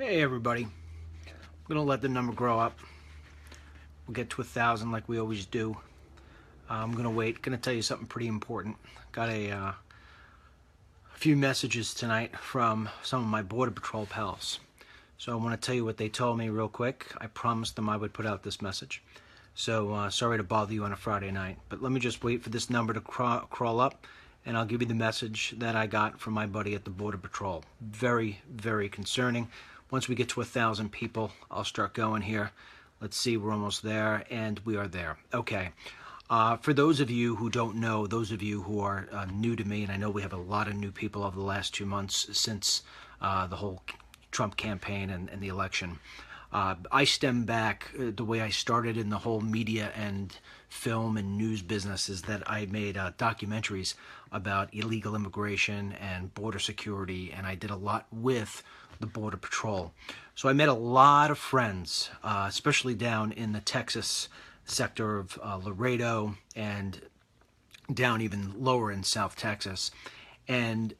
Hey everybody, I'm gonna let the number grow up. We'll get to 1,000 like we always do. I'm gonna wait. Gonna tell you something pretty important. Got a few messages tonight from some of my Border Patrol pals. So I want to tell you what they told me real quick. I promised them I would put out this message. So sorry to bother you on a Friday night, but let me just wait for this number to crawl up, and I'll give you the message that I got from my buddy at the Border Patrol. Very, very concerning. Once we get to 1,000 people, I'll start going here. Let's see, we're almost there, and we are there. Okay. For those of you who don't know, those of you who are new to me, and I know we have a lot of new people over the last 2 months since the whole Trump campaign and the election. I stem back, the way I started in the whole media and film and news business is that I made documentaries about illegal immigration and border security, and I did a lot with the Border Patrol. So I met a lot of friends, especially down in the Texas sector of Laredo and down even lower in South Texas. And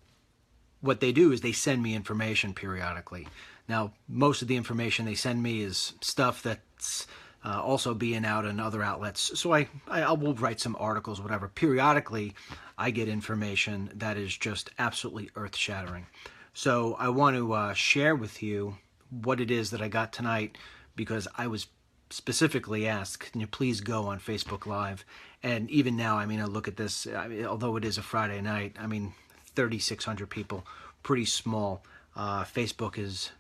what they do is they send me information periodically. Now, most of the information they send me is stuff that's also being out in other outlets. So I will write some articles, whatever. Periodically, I get information that is just absolutely earth-shattering. So I want to share with you what it is that I got tonight, because I was specifically asked, can you please go on Facebook Live? And even now, I mean, I look at this, although it is a Friday night, I mean, 3,600 people, pretty small. Facebook is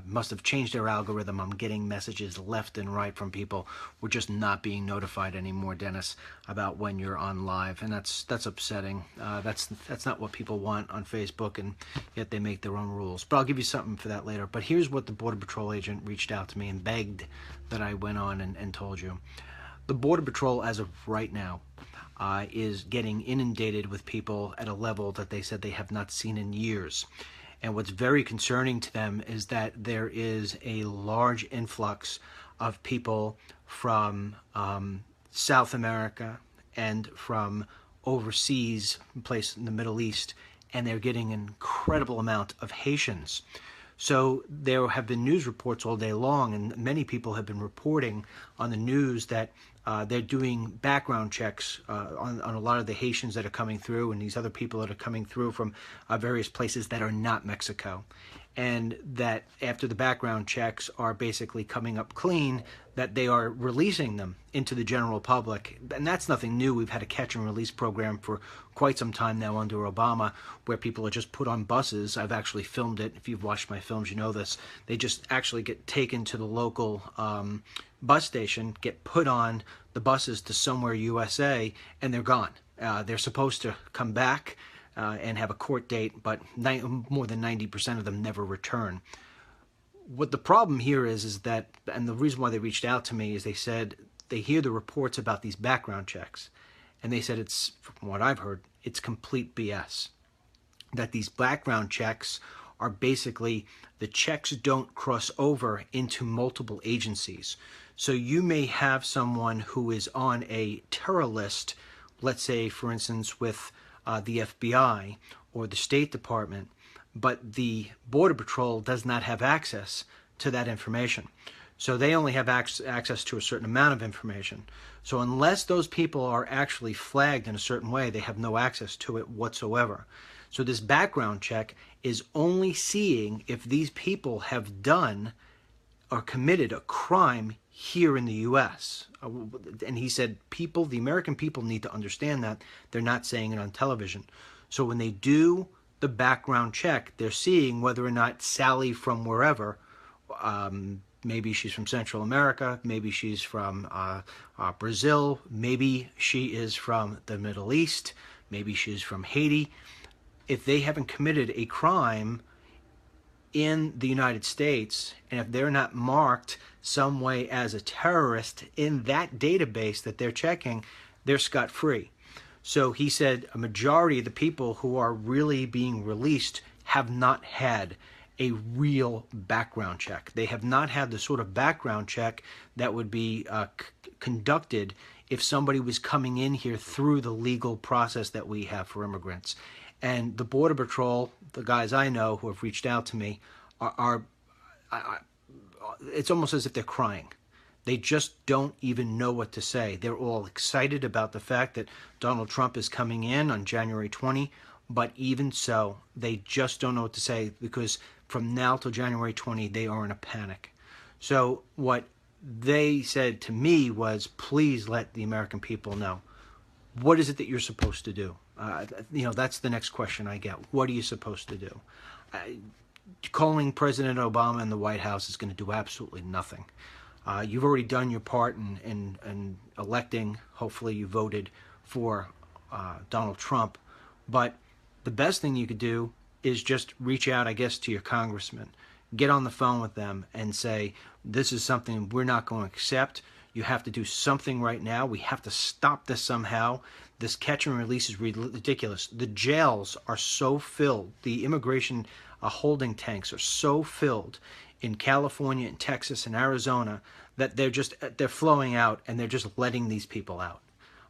must have changed their algorithm. I'm getting messages left and right from people. We're just not being notified anymore, Dennis, about when you're on live, and that's upsetting. That's not what people want on Facebook, and yet they make their own rules. But I'll give you something for that later. But here's what the Border Patrol agent reached out to me and begged that I went on and told you. The Border Patrol, as of right now, is getting inundated with people at a level that they said they have not seen in years. And what's very concerning to them is that there is a large influx of people from South America and from overseas, place in the Middle East, and they're getting an incredible amount of Haitians. So there have been news reports all day long, and many people have been reporting on the news that they're doing background checks on a lot of the Haitians that are coming through and these other people that are coming through from various places that are not Mexico. And that after the background checks are basically coming up clean, that they are releasing them into the general public. And that's nothing new. We've had a catch and release program for quite some time now under Obama, where people are just put on buses. I've actually filmed it. If you've watched my films, you know this. They just actually get taken to the local bus station, get put on the buses to somewhere USA, and they're gone. They're supposed to come back and have a court date, but more than 90% of them never return. What the problem here is that, and the reason why they reached out to me is they said they hear the reports about these background checks, and they said it's, from what I've heard, it's complete BS. That these background checks are basically, the checks don't cross over into multiple agencies. So you may have someone who is on a terror list, let's say, for instance, with the FBI or the State Department, but the Border Patrol does not have access to that information. So they only have access to a certain amount of information. So unless those people are actually flagged in a certain way, they have no access to it whatsoever. So this background check is only seeing if these people have done or committed a crime here in the U.S. And he said the American people need to understand that. They're not saying it on television. So when they do the background check, they're seeing whether or not Sally from wherever, maybe she's from Central America, maybe she's from Brazil, maybe she is from the Middle East, maybe she's from Haiti. If they haven't committed a crime in the United States, and if they're not marked some way as a terrorist in that database that they're checking, they're scot-free. So he said a majority of the people who are really being released have not had a real background check. They have not had the sort of background check that would be conducted if somebody was coming in here through the legal process that we have for immigrants. And the Border Patrol, the guys I know who have reached out to me, are it's almost as if they're crying. They just don't even know what to say. They're all excited about the fact that Donald Trump is coming in on January 20, but even so, they just don't know what to say, because from now till January 20, they are in a panic. So what they said to me was, please let the American people know. What is it that you're supposed to do? That's the next question I get. What are you supposed to do? Calling President Obama in the White House is going to do absolutely nothing. You've already done your part in electing. Hopefully you voted for Donald Trump. But the best thing you could do is just reach out, I guess, to your congressman. Get on the phone with them and say, this is something we're not going to accept. You have to do something right now. We have to stop this somehow. This catch and release is ridiculous. The jails are so filled. The immigration holding tanks are so filled in California and Texas and Arizona that they're flowing out, and they're just letting these people out.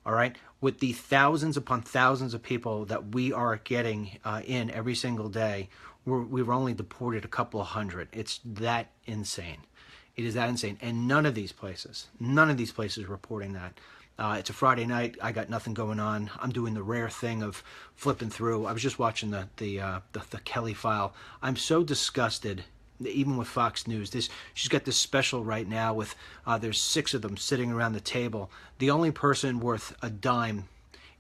All right? With the thousands upon thousands of people that we are getting in every single day, we've only deported a couple of hundred. It's that insane. It is that insane. And none of these places are reporting that. It's a Friday night. I got nothing going on. I'm doing the rare thing of flipping through. I was just watching the Kelly file. I'm so disgusted, even with Fox News. She's got this special right now with, there's 6 of them sitting around the table. The only person worth a dime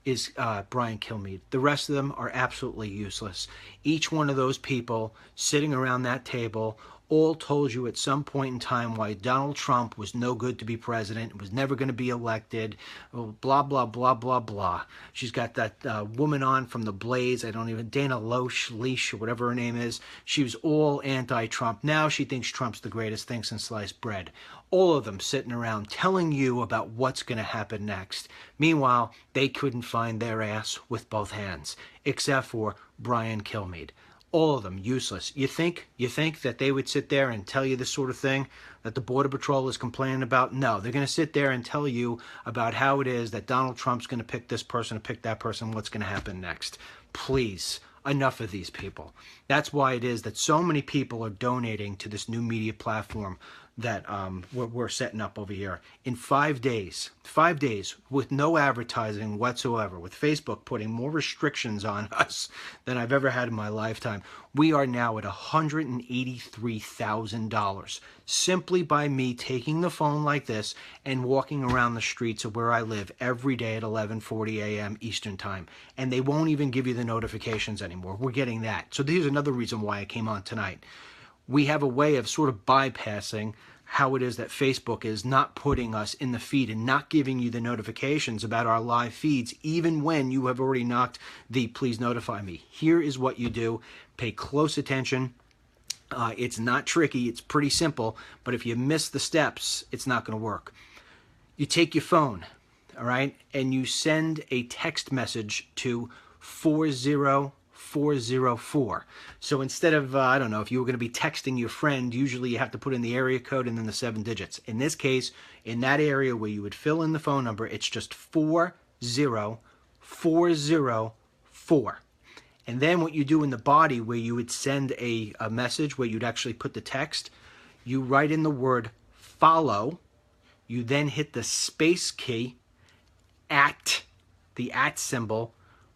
is Brian Kilmeade. The rest of them are absolutely useless. Each one of those people sitting around that table all told you at some point in time why Donald Trump was no good to be president, was never going to be elected, blah, blah, blah, blah, blah. She's got that woman on from The Blaze, Dana Loesch, or whatever her name is. She was all anti-Trump. Now she thinks Trump's the greatest thing since sliced bread. All of them sitting around telling you about what's going to happen next. Meanwhile, they couldn't find their ass with both hands, except for Brian Kilmeade. All of them useless. You think that they would sit there and tell you this sort of thing that the Border Patrol is complaining about? No, they're going to sit there and tell you about how it is that Donald Trump's going to pick this person or pick that person, what's going to happen next. Please, enough of these people. That's why it is that so many people are donating to this new media platform that we're setting up over here. In 5 days, with no advertising whatsoever, with Facebook putting more restrictions on us than I've ever had in my lifetime, we are now at $183,000 simply by me taking the phone like this and walking around the streets of where I live every day at 11:40 a.m. Eastern Time. And they won't even give you the notifications anymore. We're getting that. So here's another reason why I came on tonight. We have a way of sort of bypassing how it is that Facebook is not putting us in the feed and not giving you the notifications about our live feeds, even when you have already knocked the please notify me. Here is what you do. Pay close attention. It's not tricky. It's pretty simple. But if you miss the steps, it's not going to work. You take your phone, all right, and you send a text message to 40404. So instead of, I don't know, if you were going to be texting your friend, usually you have to put in the area code and then the 7 digits. In this case, in that area where you would fill in the phone number, it's just 40404. And then what you do in the body where you would send a message where you'd actually put the text, you write in the word follow. You then hit the space key at the @ symbol,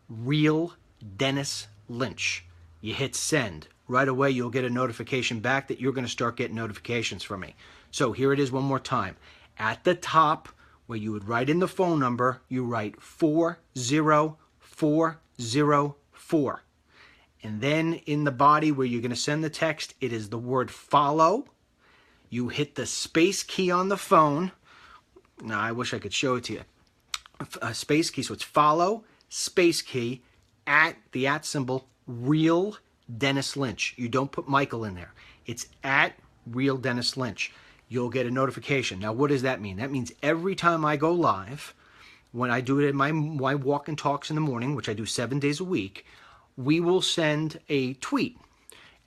real Dennis Lynch. You hit send. Right away, you'll get a notification back that you're going to start getting notifications from me. So here it is one more time. At the top, where you would write in the phone number, you write 40404. And then in the body where you're going to send the text, it is the word follow. You hit the space key on the phone. Now, I wish I could show it to you. Space key, so it's follow, space key, at the @ symbol, real Dennis Lynch. You don't put Michael in there. It's at real Dennis Lynch. You'll get a notification. Now, what does that mean? That means every time I go live, when I do it in my walk and talks in the morning, which I do 7 days a week, we will send a tweet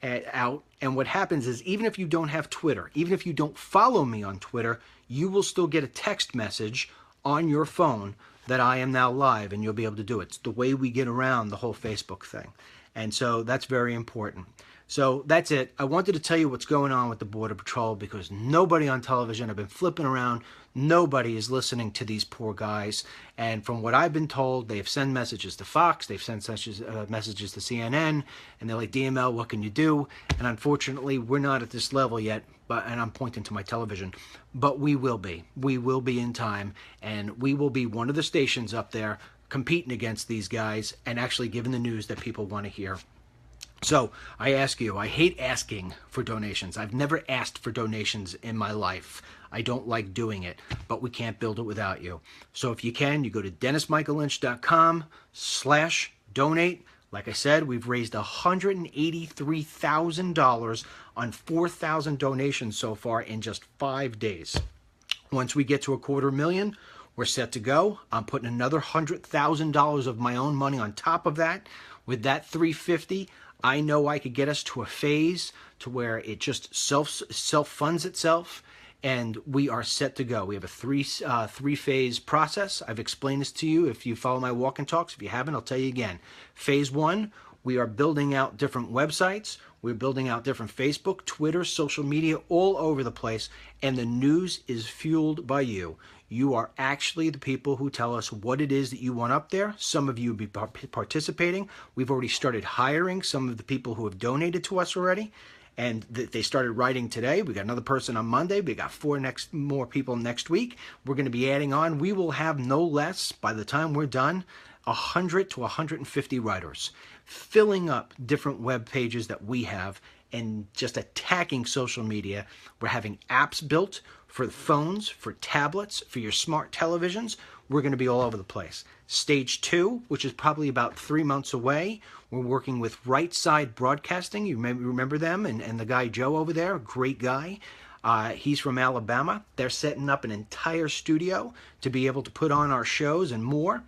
out. And what happens is, even if you don't have Twitter, even if you don't follow me on Twitter, you will still get a text message on your phone that I am now live, and you'll be able to do it. It's the way we get around the whole Facebook thing. And so that's very important. So that's it. I wanted to tell you what's going on with the Border Patrol because nobody on television, I've been flipping around, nobody is listening to these poor guys. And from what I've been told, they've sent messages to Fox, they've sent messages to CNN, and they're like, DML, what can you do? And unfortunately, we're not at this level yet, and I'm pointing to my television, but we will be. We will be in time, and we will be one of the stations up there competing against these guys and actually giving the news that people want to hear. So I ask you, I hate asking for donations. I've never asked for donations in my life. I don't like doing it, but we can't build it without you. So if you can, you go to DennisMichaelLynch.com/donate. Like I said, we've raised $183,000 on 4,000 donations so far in just 5 days. Once we get to $250,000, we're set to go. I'm putting another $100,000 of my own money on top of that. With that $350,000, I know I could get us to a phase to where it just self-funds itself, and we are set to go. We have a three-phase process. I've explained this to you if you follow my walk and talks. If you haven't, I'll tell you again. Phase 1, we are building out different websites. We're building out different Facebook, Twitter, social media, all over the place, and the news is fueled by you. You are actually the people who tell us what it is that you want up there. Some of you will be participating. We've already started hiring some of the people who have donated to us already, and they started writing today. We got another person on Monday. We got more people next week. We're going to be adding on. We will have no less, by the time we're done, 100 to 150 writers filling up different web pages that we have and just attacking social media. We're having apps built for the phones, for tablets, for your smart televisions. We're going to be all over the place. Stage 2, which is probably about 3 months away, we're working with Right Side Broadcasting. You may remember them, and the guy Joe over there, a great guy. He's from Alabama. They're setting up an entire studio to be able to put on our shows and more.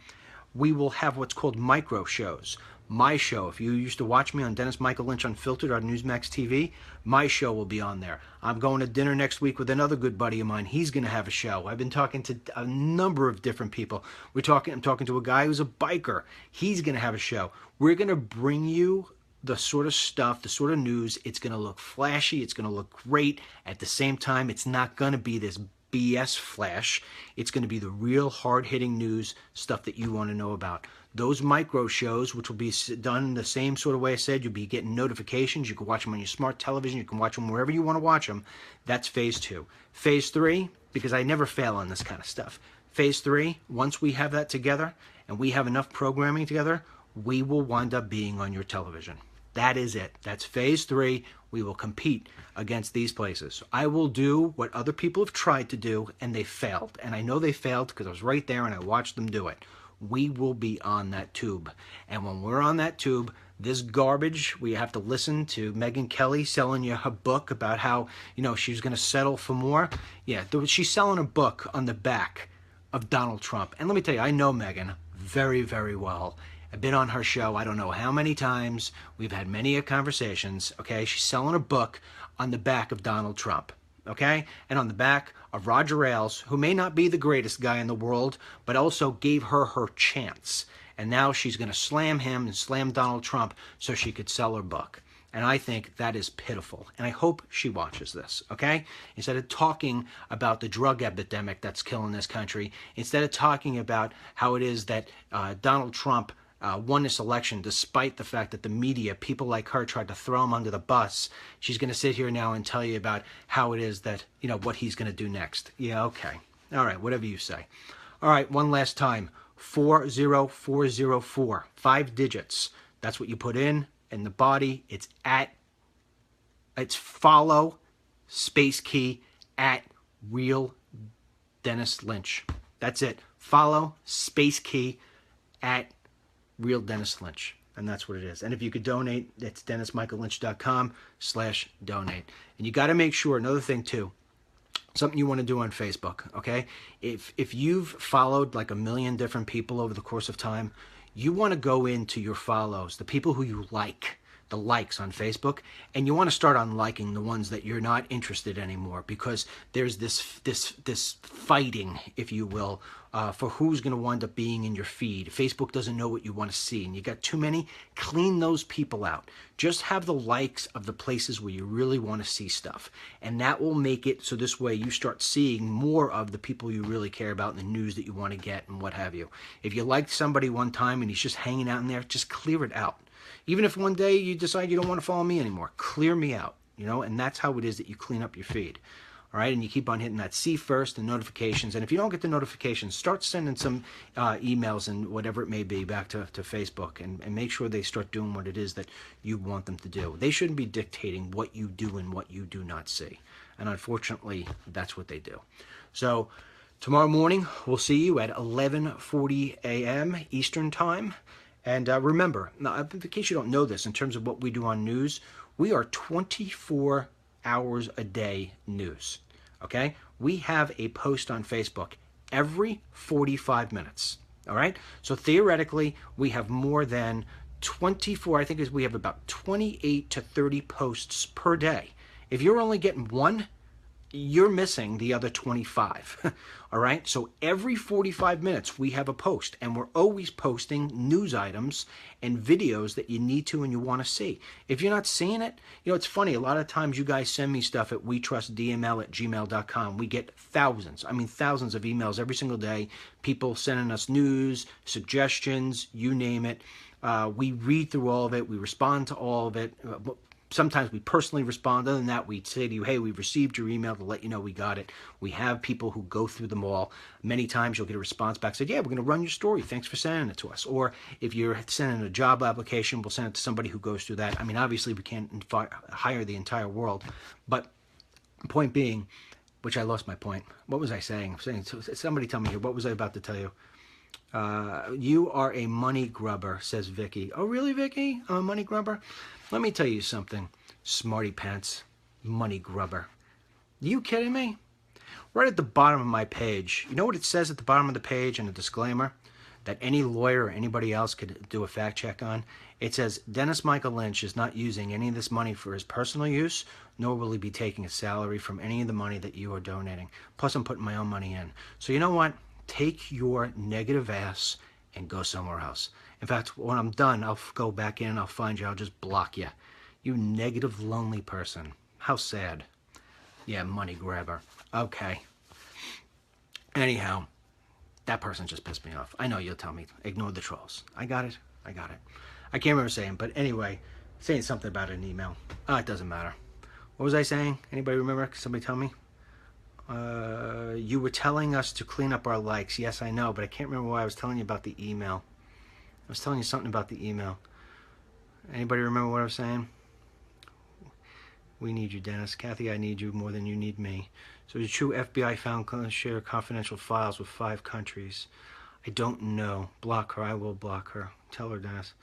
We will have what's called micro shows. My show, if you used to watch me on Dennis Michael Lynch Unfiltered on Newsmax TV, my show will be on there. I'm going to dinner next week with another good buddy of mine. He's going to have a show. I've been talking to a number of different people. I'm talking to a guy who's a biker. He's going to have a show. We're going to bring you the sort of stuff, the sort of news. It's going to look flashy. It's going to look great. At the same time, it's not going to be this BS flash. It's going to be the real hard-hitting news, stuff that you want to know about. Those micro shows, which will be done the same sort of way I said, you'll be getting notifications. You can watch them on your smart television. You can watch them wherever you want to watch them. That's phase 2. Phase 3, because I never fail on this kind of stuff. Phase 3, once we have that together and we have enough programming together, we will wind up being on your television. That is it. That's phase 3. We will compete against these places. I will do what other people have tried to do, and they failed. And I know they failed because I was right there and I watched them do it. We will be on that tube. And when we're on that tube, this garbage, we have to listen to Megyn Kelly selling you her book about how, she's going to settle for more. Yeah, she's selling a book on the back of Donald Trump. And let me tell you, I know Megyn very, very well. I've been on her show I don't know how many times. We've had many conversations, okay? She's selling a book on the back of Donald Trump, okay? And on the back of Roger Ailes, who may not be the greatest guy in the world, but also gave her chance. And now she's going to slam him and slam Donald Trump so she could sell her book. And I think that is pitiful. And I hope she watches this, okay? Instead of talking about the drug epidemic that's killing this country, instead of talking about how it is that Donald Trump won this election despite the fact that the media, people like her, tried to throw him under the bus, she's going to sit here now and tell you about how it is that, what he's going to do next. Yeah, okay. All right, whatever you say. All right, one last time. 40404. 5 digits. That's what you put in the body. It's follow, space key, at Real Dennis Lynch. That's it. Follow, space key, at Real Dennis Lynch. And that's what it is. And if you could donate, it's DennisMichaelLynch.com/donate. And you got to make sure, another thing too, something you want to do on Facebook, okay? If you've followed like 1 million different people over the course of time, you want to go into your follows, the people who you like, the likes on Facebook, and you want to start unliking the ones that you're not interested anymore, because there's this fighting, if you will, for who's going to wind up being in your feed. Facebook doesn't know what you want to see, and you got too many. Clean those people out. Just have the likes of the places where you really want to see stuff, and that will make it so this way you start seeing more of the people you really care about and the news that you want to get and what have you. If you liked somebody one time and he's just hanging out in there, just clear it out. Even if one day you decide you don't want to follow me anymore, clear me out, you know, and that's how it is that you clean up your feed. All right, and you keep on hitting that see first and notifications. And if you don't get the notifications, start sending some emails and whatever it may be back to Facebook, and make sure they start doing what it is that you want them to do. They shouldn't be dictating what you do and what you do not see. And unfortunately, that's what they do. So tomorrow morning, we'll see you at 11:40 a.m. Eastern Time. And remember, now, in case you don't know this, in terms of what we do on news, we are 24 hours a day news. Okay? We have a post on Facebook every 45 minutes. All right? So theoretically, we have more than 24, I think we have about 28 to 30 posts per day. If you're only getting one, you're missing the other 25. All right? So every 45 minutes we have a post, and we're always posting news items and videos that you need to and you want to see. If you're not seeing it, you know, it's funny. A lot of times you guys send me stuff at wetrustdml@gmail.com. We get thousands of emails every single day. People sending us news, suggestions, you name it. We read through all of it. We respond to all of it. Sometimes we personally respond. Other than that, we say to you, hey, we've received your email to let you know we got it. We have people who go through them all. Many times you'll get a response back, said, yeah, we're going to run your story. Thanks for sending it to us. Or if you're sending a job application, we'll send it to somebody who goes through that. I mean, obviously we can't hire the entire world. But point being, which I lost my point. What was I saying? Somebody tell me here. What was I about to tell you? You are a money grubber, says Vicky. Oh, really, Vicky? I'm a money grubber? Let me tell you something, smarty pants, money grubber. You kidding me? Right at the bottom of my page, you know what it says at the bottom of the page in a disclaimer that any lawyer or anybody else could do a fact check on? It says, Dennis Michael Lynch is not using any of this money for his personal use, nor will he be taking a salary from any of the money that you are donating. Plus, I'm putting my own money in. So you know what? Take your negative ass and go somewhere else. In fact, when I'm done, I'll go back in, I'll find you, I'll just block you. You negative, lonely person. How sad. Yeah, money grabber. Okay. Anyhow, that person just pissed me off. I know you'll tell me, ignore the trolls. I got it. I can't remember saying, but anyway, saying something about an email. It doesn't matter. What was I saying? Anybody remember? Somebody tell me? You were telling us to clean up our likes. Yes, I know, but I can't remember why I was telling you about the email. I was telling you something about the email. Anybody remember what I was saying? We need you, Dennis. Kathy, I need you more than you need me. So the true FBI found share confidential files with 5 countries. I don't know. Block her. I will block her. Tell her, Dennis.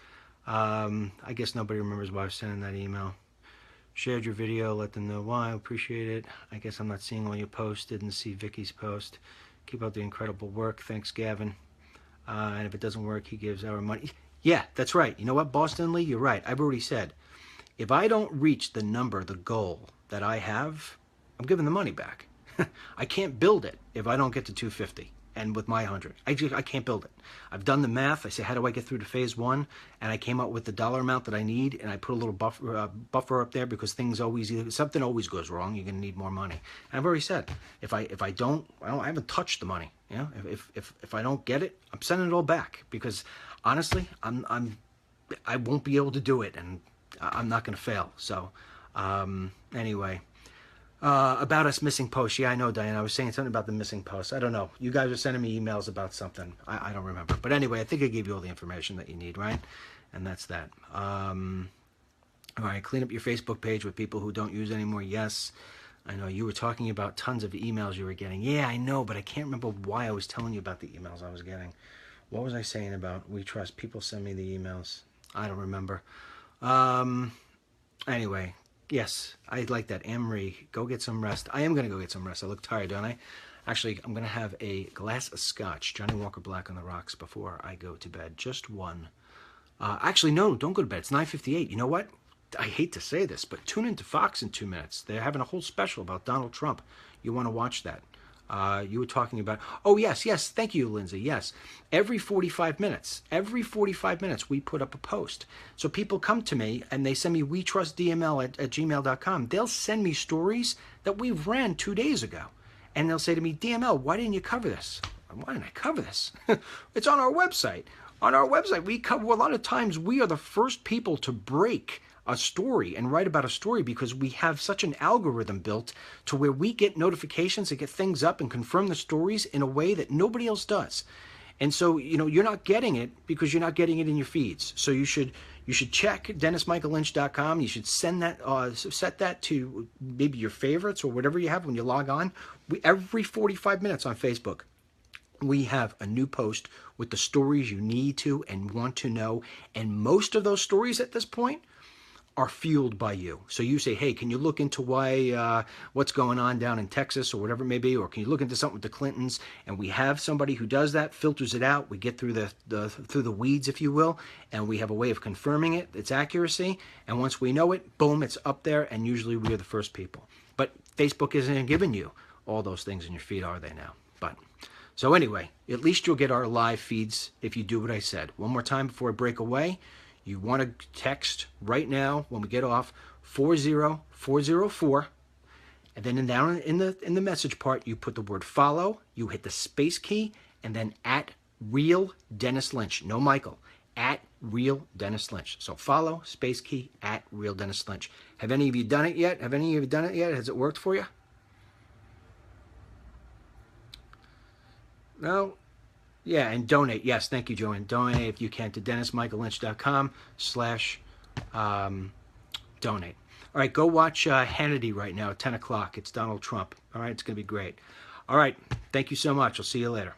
I guess nobody remembers why I was sending that email. Shared your video. Let them know why. I appreciate it. I guess I'm not seeing all your posts. Didn't see Vicky's post. Keep up the incredible work. Thanks, Gavin. And if it doesn't work, he gives our money. Yeah, that's right. You know what, Boston Lee? You're right. I've already said, if I don't reach the number, the goal that I have, I'm giving the money back. I can't build it if I don't get to 250. And with my 100, I can't build it. I've done the math. I say, how do I get through to phase 1? And I came up with the dollar amount that I need, and I put a little buffer up there because something always goes wrong. You're gonna need more money. And I've already said, if I haven't touched the money. You know, if I don't get it, I'm sending it all back because honestly, I won't be able to do it, and I'm not gonna fail. So anyway. About us missing posts. Yeah, I know, Diane. I was saying something about the missing posts. I don't know. You guys are sending me emails about something. I don't remember. But anyway, I think I gave you all the information that you need, right? And that's that. All right, clean up your Facebook page with people who don't use anymore. Yes. I know you were talking about tons of emails you were getting. Yeah, I know, but I can't remember why I was telling you about the emails I was getting. What was I saying about We Trust? People send me the emails. I don't remember. Anyway. Yes, I like that. Anne-Marie, go get some rest. I am going to go get some rest. I look tired, don't I? Actually, I'm going to have a glass of scotch, Johnny Walker Black on the rocks, before I go to bed. Just one. Actually, no, don't go to bed. It's 9:58. You know what? I hate to say this, but tune into Fox in 2 minutes. They're having a whole special about Donald Trump. You want to watch that. You were talking about, oh, yes, thank you, Lindsay, yes. Every 45 minutes, we put up a post. So people come to me and they send me wetrustdml at gmail.com. They'll send me stories that we ran 2 days ago. And they'll say to me, DML, why didn't you cover this? Why didn't I cover this? It's on our website. On our website, we cover, a lot of times we are the first people to break a story and write about a story because we have such an algorithm built to where we get notifications to get things up and confirm the stories in a way that nobody else does. And so, you're not getting it because you're not getting it in your feeds. So you should check DennisMichaelLynch.com. You should send that, set that to maybe your favorites or whatever you have when you log on. Every 45 minutes on Facebook, we have a new post with the stories you need to and want to know. And most of those stories at this point are fueled by you. So you say, hey, can you look into why what's going on down in Texas or whatever it may be, or can you look into something with the Clintons? And we have somebody who does that, filters it out. We get through through the weeds, if you will, and we have a way of confirming its accuracy. And once we know it, boom, it's up there, and usually we are the first people. But Facebook isn't giving you all those things in your feed, are they now? But so anyway, at least you'll get our live feeds if you do what I said. One more time before I break away. You want to text right now when we get off 40404, and then down in the message part you put the word follow, you hit the space key, and then at Real Dennis Lynch, no Michael, at Real Dennis Lynch. So follow, space key, at Real Dennis Lynch. Have any of you done it yet? Has it worked for you? No? Yeah, and donate. Yes, thank you, Joanne. Donate if you can to DennisMichaelLynch.com/donate. All right, go watch Hannity right now at 10 o'clock. It's Donald Trump. All right, it's going to be great. All right, thank you so much. I'll see you later.